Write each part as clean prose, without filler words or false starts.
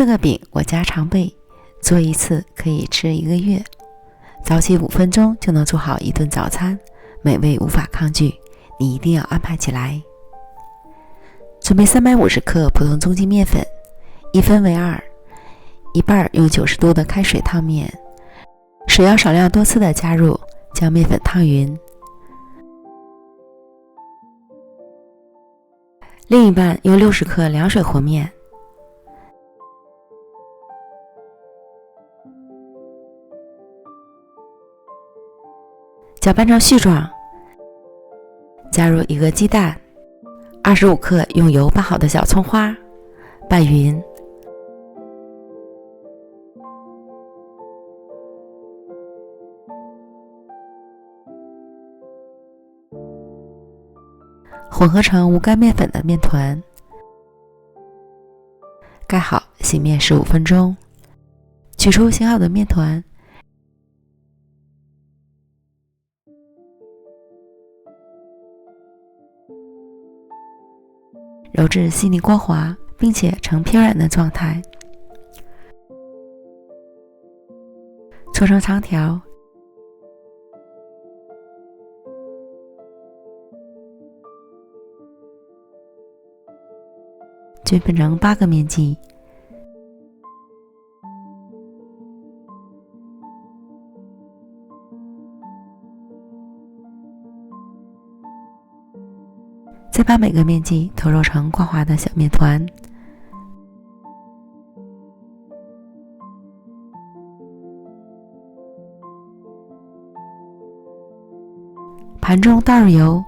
4个饼我家常备，做一次可以吃1个月。早起5分钟就能做好一顿早餐，美味无法抗拒，你一定要安排起来。准备350克普通中筋面粉，1分为2，一半用90度的开水烫面，水要少量多次的加入，将面粉烫匀。另一半用60克凉水和面，搅拌成絮状，加入1个鸡蛋，25克用油拌好的小葱花，拌匀。混合成无干面粉的面团，盖好，醒面15分钟。取出醒好的面团，揉至细腻光滑，并且呈偏软的状态，搓成长条，均分成8个面剂，再把每个面剂都揉成光滑的小面团。盘中倒入油，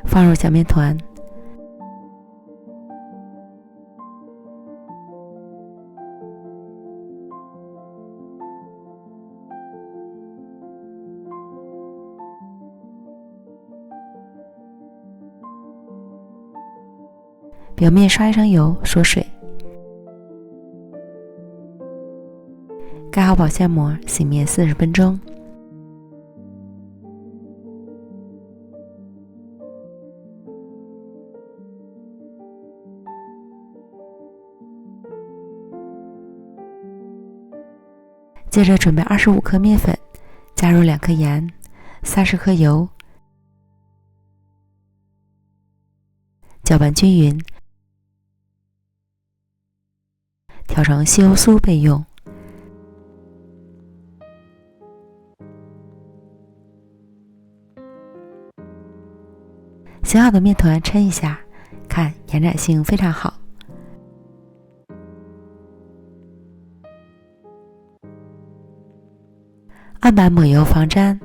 放入小面团，表面刷一层油，锁水，盖好保鲜膜，醒面40分钟。接着准备25克面粉，加入2克盐，30克油，搅拌均匀，调成稀油酥备用。醒好的面团抻一下，看延展性非常好。案板抹油防粘，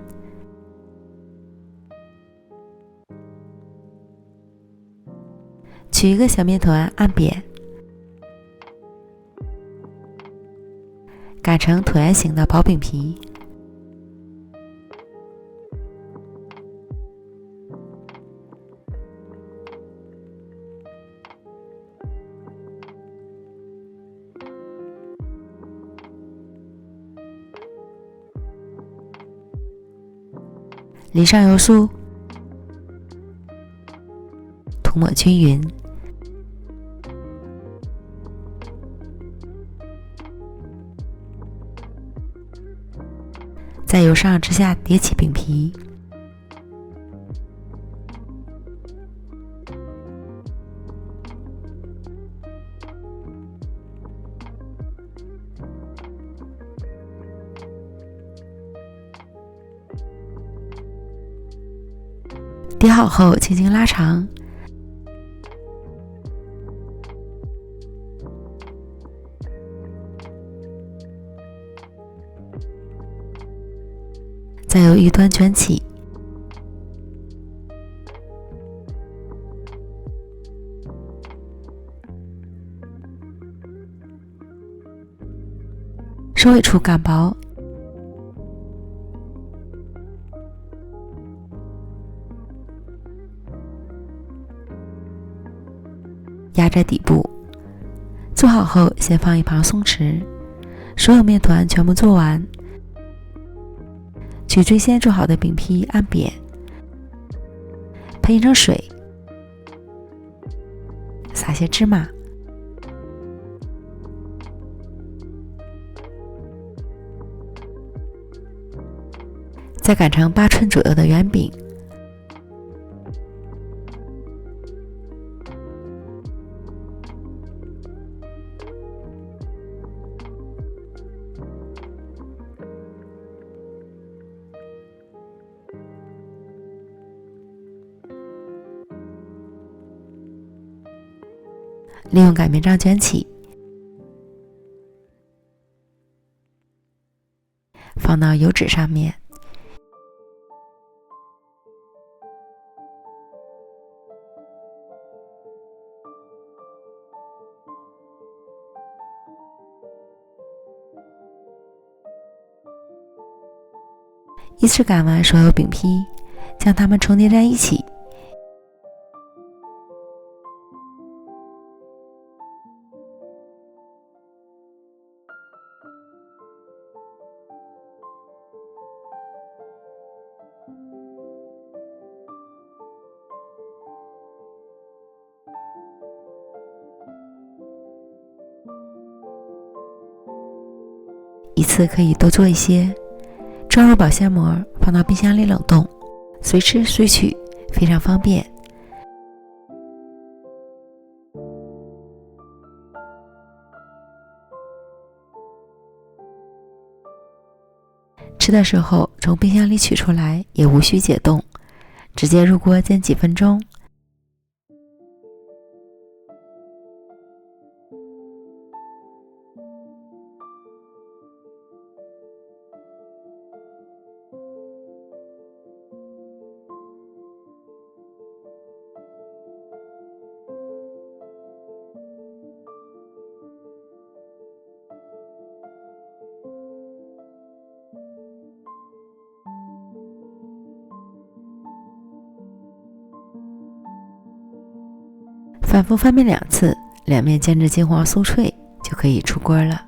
取1个小面团按扁，擀成椭圆形的薄饼皮，淋上油酥，涂抹均匀，在油上之下叠起饼皮，叠好后轻轻拉长，再由一端卷起，收尾处擀薄，压在底部。做好后先放一旁松弛，所有面团全部做完，取最先做好的饼皮按扁，喷一层水，撒些芝麻，再擀成8寸左右的圆饼。利用擀面杖卷起，放到油纸上面，依次擀完所有饼坯，将它们重叠在一起。一次可以多做一些，装入保鲜膜，放到冰箱里冷冻，随吃随取，非常方便。吃的时候从冰箱里取出来，也无需解冻，直接入锅煎几分钟。反复翻面2次，两面煎至金黄酥脆，就可以出锅了。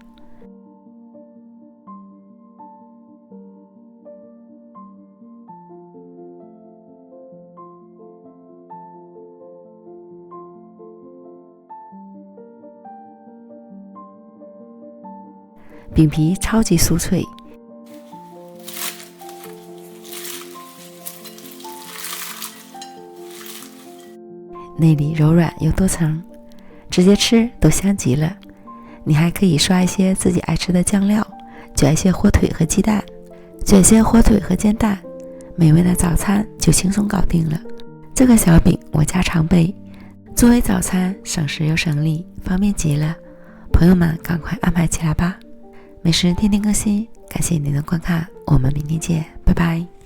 饼皮超级酥脆，内里柔软又多层，直接吃都香极了。你还可以刷一些自己爱吃的酱料，卷一些火腿和鸡蛋，卷些火腿和煎蛋，美味的早餐就轻松搞定了。这个小饼我家常备，作为早餐省时又省力，方便极了。朋友们赶快安排起来吧！美食天天更新，感谢您的观看，我们明天见，拜拜。